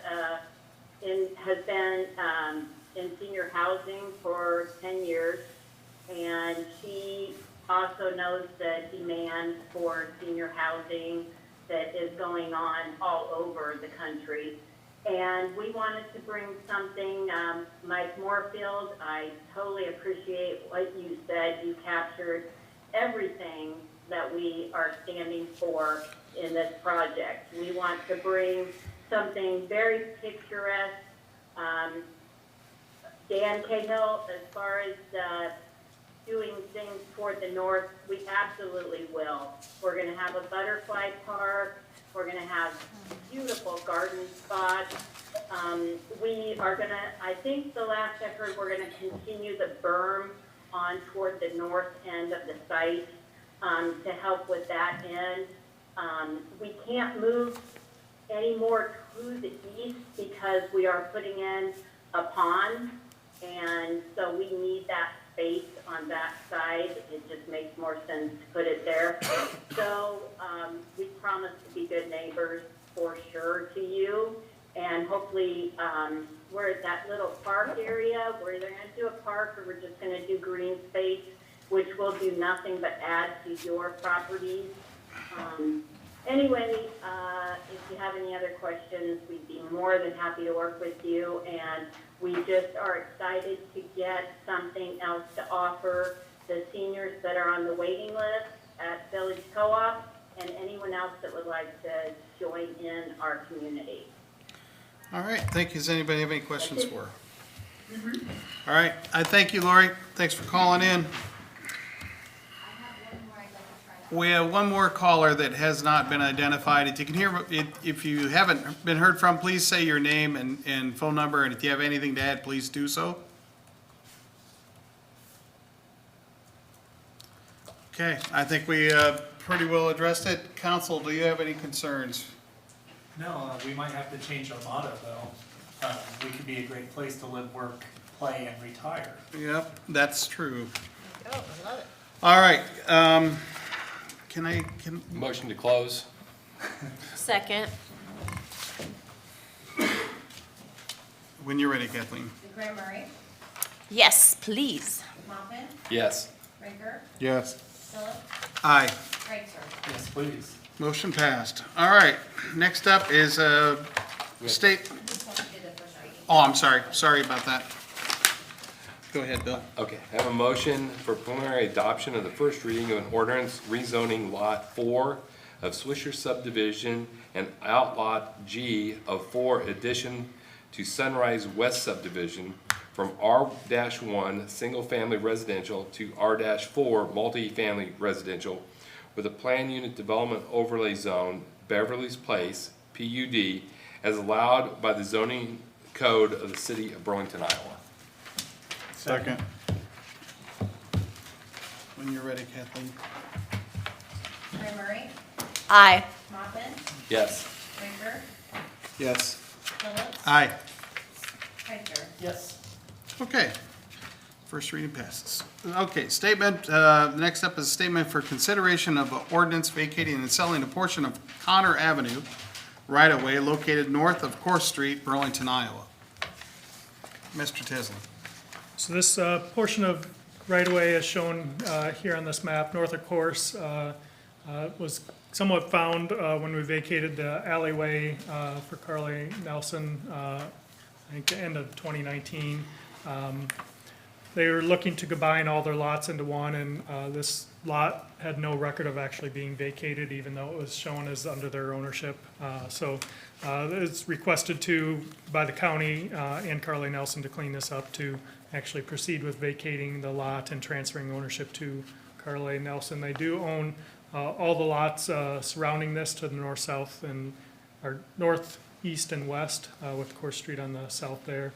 been in senior housing for 10 years, and she also knows the demand for senior housing that is going on all over the country. And we wanted to bring something, Mike Moorfield, I totally appreciate what you said. You captured everything that we are standing for in this project. We want to bring something very picturesque. Dan Cahill, as far as doing things toward the north, we absolutely will. We're going to have a butterfly park. We're going to have beautiful garden spots. We are going to, I think the last I heard, we're going to continue the berm on toward the north end of the site to help with that end. We can't move any more to the east because we are putting in a pond, and so we need that space on that side. It just makes more sense to put it there. So we promise to be good neighbors for sure to you, and hopefully we're at that little park area where they're going to do a park, or we're just going to do green space, which will do nothing but add to your properties. Anyway, if you have any other questions, we'd be more than happy to work with you, and we just are excited to get something else to offer the seniors that are on the waiting list at Village Co-op and anyone else that would like to join in our community. All right, thank you. Does anybody have any questions for her? All right, I thank you, Lori. Thanks for calling in. We have one more caller that has not been identified. If you can hear, if you haven't been heard from, please say your name and phone number, and if you have anything to add, please do so. Okay, I think we pretty well addressed it. Council, do you have any concerns? No, we might have to change our motto, though. We could be a great place to live, work, play, and retire. Yep, that's true. Oh, I love it. All right, Motion to close. Second. when you're ready, Kathleen. Graham Murray, Yes, please. Mopin, Yes. Rinker, Yes. Phillips, Aye. Kreitzer. Yes, please. Motion passed. All right, next up is state. Oh, I'm sorry. Sorry about that. Go ahead, Bill. Okay, I have a motion for preliminary adoption of the first reading of an ordinance rezoning Lot 4 of Swisher subdivision and Outlot G of 4 addition to Sunrise West subdivision from R-1 single-family residential to R-4 multi-family residential with a planned unit development overlay zone, Beverly's Place, PUD, as allowed by the zoning code of the city of Burlington, Iowa. Second. When you're ready, Kathleen. Graham Murray, Aye. Mopin, Yes. Rinker, Yes. Phillips, Aye. Kreitzer. Yes. Okay. First reading passes. Okay, statement, next up is a statement for consideration of an ordinance vacating and selling a portion of Connor Avenue right-of-way located north of Course Street, Burlington, Iowa. Mr. Tisland. So this portion of right-of-way is shown here on this map, north of Course, was somewhat found when we vacated the alleyway for Carly Nelson, I think the end of 2019. They were looking to combine all their lots into one, and this lot had no record of actually being vacated, even though it was shown as under their ownership. So it's requested by the county and Carly Nelson to clean this up to actually proceed with vacating the lot and transferring ownership to Carly Nelson. They do own all the lots surrounding this to the north-south and, or northeast and west, with Course Street on the south there.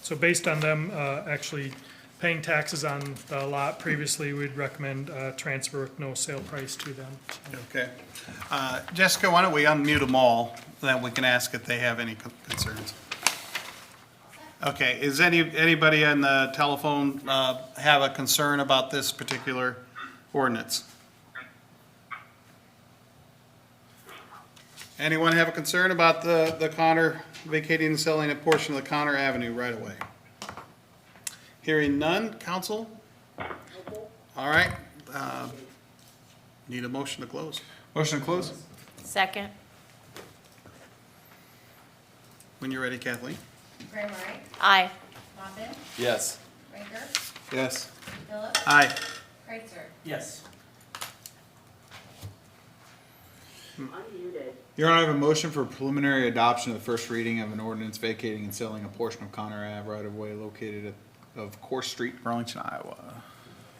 So based on them actually paying taxes on the lot previously, we'd recommend transfer with no sale price to them. Okay. Jessica, why don't we unmute them all, then we can ask if they have any concerns. Okay, is anybody on the telephone have a concern about this particular ordinance? Anyone have a concern about the Connor, vacating and selling a portion of the Connor Avenue right away? Hearing none, council? All right, need a motion to close. Motion to close? Second. When you're ready, Kathleen. Graham Murray, Aye. Moffitt, Yes. Rinker, Yes. Phillips, Aye. Kreitzer. Yes. Unmuted. Your Honor, I have a motion for preliminary adoption of the first reading of an ordinance vacating and selling a portion of Connor Ave right-of-way located of Course Street, Burlington, Iowa.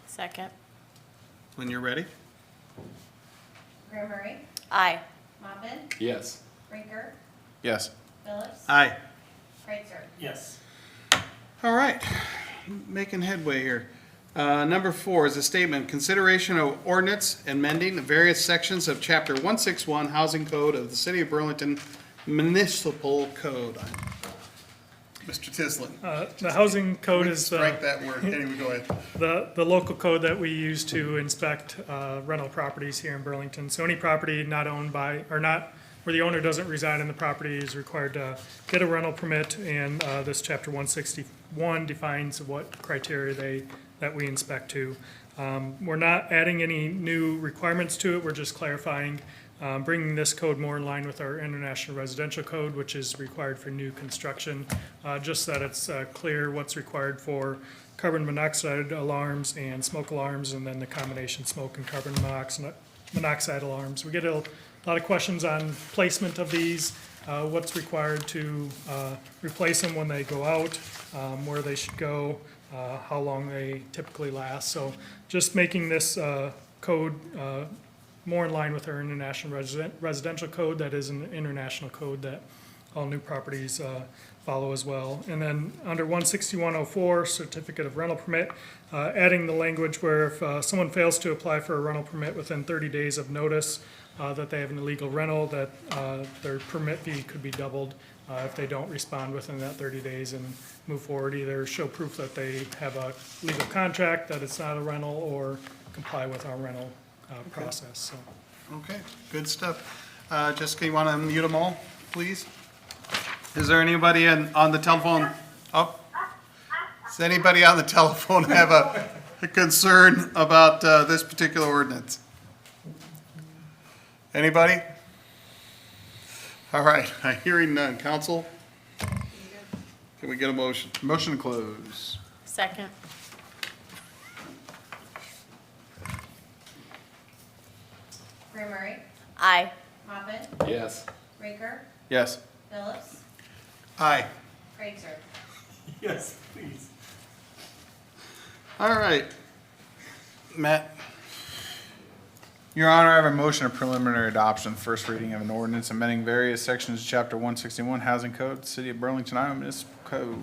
Second. When you're ready. Graham Murray, Aye. Moffitt, Yes. Rinker, Yes. Phillips, Aye. Kreitzer. Yes. All right, making headway here. Number 4 is a statement, consideration of ordinance amending the various sections of Chapter 161 Housing Code of the City of Burlington Municipal Code. Mr. Tislin. The housing code is Strike that word. Anyway, go ahead. the local code that we use to inspect rental properties here in Burlington. So any property not owned by, or not, where the owner doesn't reside in the property is required to get a rental permit, and this chapter 161 defines what criteria that we inspect to. We're not adding any new requirements to it, we're just clarifying, bringing this code more in line with our international residential code, which is required for new construction, just that it's clear what's required for carbon monoxide alarms and smoke alarms, and then the combination smoke and carbon monoxide alarms. We get a lot of questions on placement of these, what's required to replace them when they go out, where they should go, how long they typically last. So just making this code more in line with our international residential code, that is an international code that all new properties follow as well. And then under 16104, certificate of rental permit, adding the language where if someone fails to apply for a rental permit within 30 days of notice that they have an illegal rental, that their permit fee could be doubled if they don't respond within that 30 days and move forward, either show proof that they have a legal contract, that it's not a rental, or comply with our rental process. So. Okay, good stuff. Jessica, you want to unmute them all, please? Is there anybody on the telephone? Oh, does anybody on the telephone have a concern about this particular ordinance? Anybody? All right, hearing none. Council? Can we get a motion? Motion to close. Second. Graham Murray, Aye. Moffitt, Yes. Rinker, Yes. Phillips, Aye. Kreitzer. Yes, please. All right. Matt? Your Honor, I have a motion of preliminary adoption, first reading of an ordinance amending various sections of Chapter 161 Housing Code, City of Burlington, Iowa Municipal Code.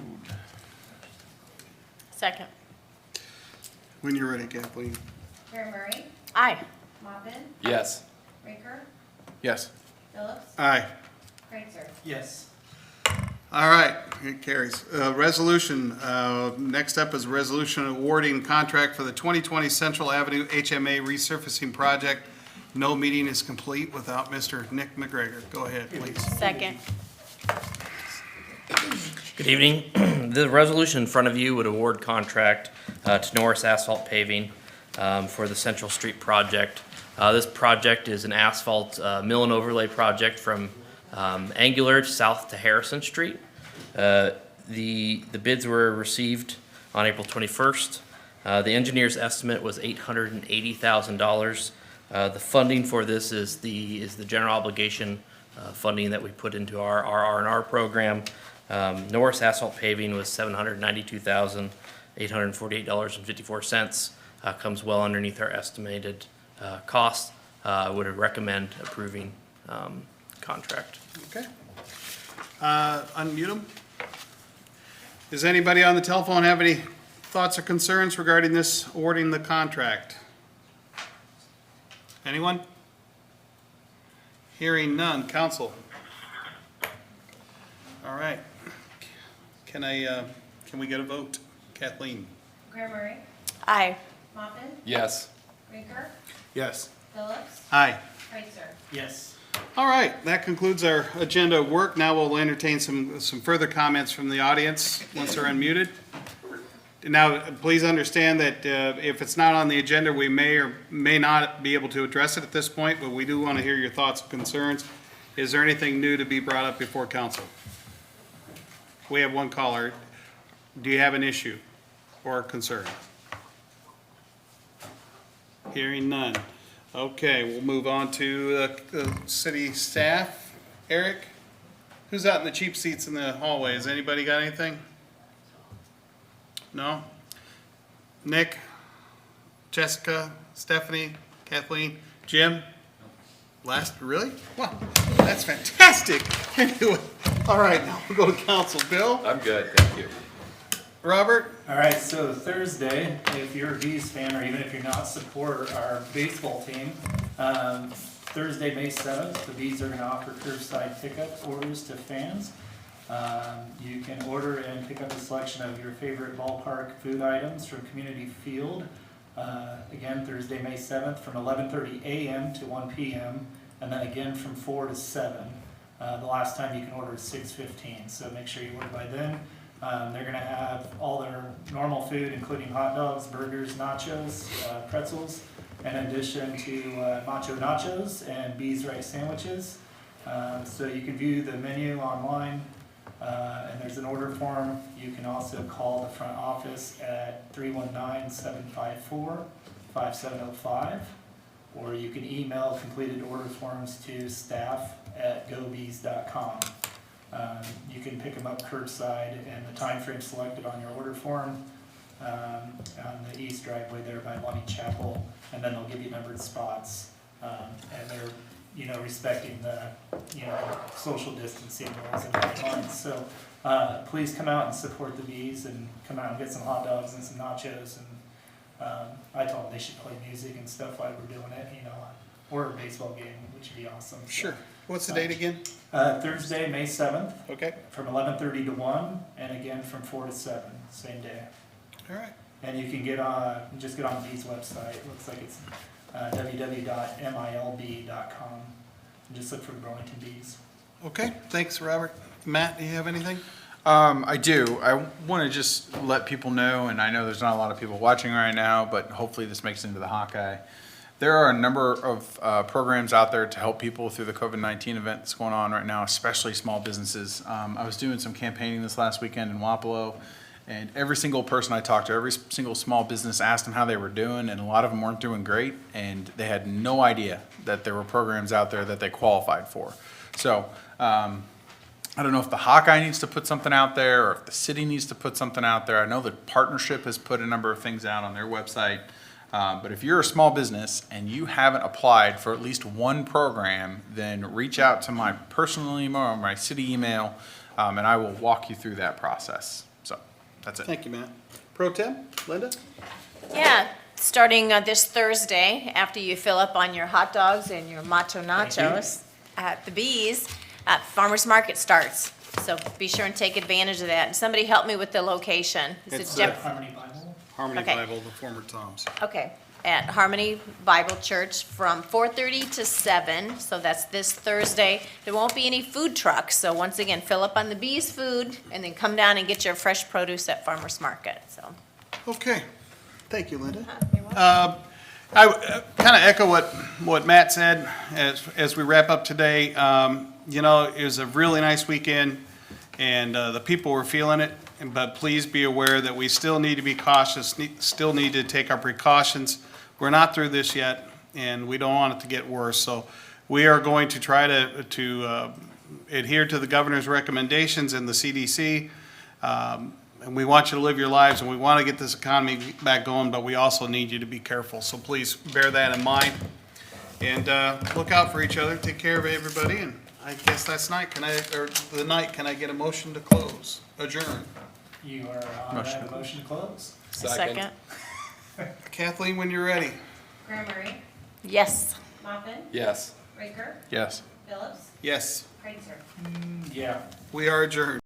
Second. When you're ready, Kathleen. Graham Murray, Aye. Moffitt, Yes. Rinker, Yes. Phillips, Aye. Kreitzer. Yes. All right, it carries. Resolution, next up is a resolution awarding contract for the 2020 Central Avenue HMA resurfacing project. No meeting is complete without Mr. Nick McGregor. Go ahead, please. Second. Good evening. The resolution in front of you would award contract to Norris Asphalt Paving for the Central Street project. This project is an asphalt mill and overlay project from Angular south to Harrison Street. The bids were received on April 21st. The engineer's estimate was $880,000. The funding for this is the general obligation funding that we put into our R&R program. Norris Asphalt Paving was $792,848.54. Comes well underneath our estimated costs, would recommend approving contract. Okay. Unmute them. Does anybody on the telephone have any thoughts or concerns regarding this awarding the contract? Anyone? Hearing none. Council? All right. Can we get a vote? Kathleen? Graham Murray, Aye. Moffitt, Yes. Rinker, Yes. Phillips, Aye. Kreitzer. Yes. All right, that concludes our agenda of work. Now we'll entertain some further comments from the audience once they're unmuted. Now, please understand that if it's not on the agenda, we may or may not be able to address it at this point, but we do want to hear your thoughts and concerns. Is there anything new to be brought up before council? We have one caller. Do you have an issue or concern? Hearing none. Okay, we'll move on to the city staff. Eric, who's out in the cheap seats in the hallway? Has anybody got anything? No? Nick, Jessica, Stephanie, Kathleen, Jim? Really? Wow, that's fantastic. Anyway, all right, now we'll go to council. Bill? I'm good, thank you. Robert? All right, so Thursday, if you're a Bees fan or even if you're not, support our baseball team. Thursday, May 7th, the Bees are going to offer curbside pickup orders to fans. You can order and pick up a selection of your favorite ballpark food items from Community Field. Again, Thursday, May 7th from 11:30 a.m. to 1 p.m. and then again from 4 to 7. The last time you can order is 6:15, so make sure you order by then. They're going to have all their normal food, including hot dogs, burgers, nachos, pretzels, in addition to macho nachos and Bees Right sandwiches. So you can view the menu online, and there's an order form. You can also call the front office at 319-754-5705, or you can email completed order forms to staff@gobees.com. You can pick them up curbside and the time frame selected on your order form on the east driveway there by Lonnie Chapel, and then they'll give you numbered spots. And they're, respecting the, social distancing rules and guidelines. So please come out and support the Bees and come out and get some hot dogs and some nachos. And I told them they should play music and stuff while we're doing it, or a baseball game, which would be awesome. So, Sure. What's the date again? Thursday, May 7th. Okay. From 11:30 to 1, and again from 4 to 7, same day. All right. And you can just get on the Bees website. It looks like it's www.milb.com. And just look for the Burlington Bees. Okay, thanks, Robert. Matt, do you have anything? I do. I want to just let people know, and I know there's not a lot of people watching right now, but hopefully this makes it into the Hawkeye. There are a number of programs out there to help people through the COVID-19 event that's going on right now, especially small businesses. I was doing some campaigning this last weekend in Wapello, and every single person I talked to, every single small business asked them how they were doing, and a lot of them weren't doing great, and they had no idea that there were programs out there that they qualified for. So I don't know if the Hawkeye needs to put something out there or if the city needs to put something out there. I know the partnership has put a number of things out on their website. But if you're a small business and you haven't applied for at least one program, then reach out to my personal email or my city email, and I will walk you through that process. So that's it. Thank you, Matt. Pro Tem, Linda? Yeah, starting this Thursday, after you fill up on your hot dogs and your macho nachos at the Bees, Farmers Market starts. So be sure and take advantage of that. And somebody help me with the location. It's Harmony Bible. Harmony Okay. Bible, the former Tom's. Okay, at Harmony Bible Church from 4:30 to 7, so that's this Thursday. There won't be any food trucks, so once again, fill up on the Bees food and then come down and get your fresh produce at Farmers Market, so. Okay, thank you, Linda. I kind of echo what Matt said as we wrap up today. It was a really nice weekend, and the people were feeling it. But please be aware that we still need to be cautious, still need to take our precautions. We're not through this yet, and we don't want it to get worse. So we are going to try to adhere to the governor's recommendations and the CDC. And we want you to live your lives, and we want to get this economy back going, but we also need you to be careful. So please bear that in mind. And look out for each other, take care of everybody, and I guess that's night. Can I get a motion to close, adjourn? You are on that motion to close. Second. Kathleen, when you're ready. Graham Murray, Yes. Mopin, Yes. Raker, Yes. Phillips, Yes, Kreitzer. Yeah. we are adjourned.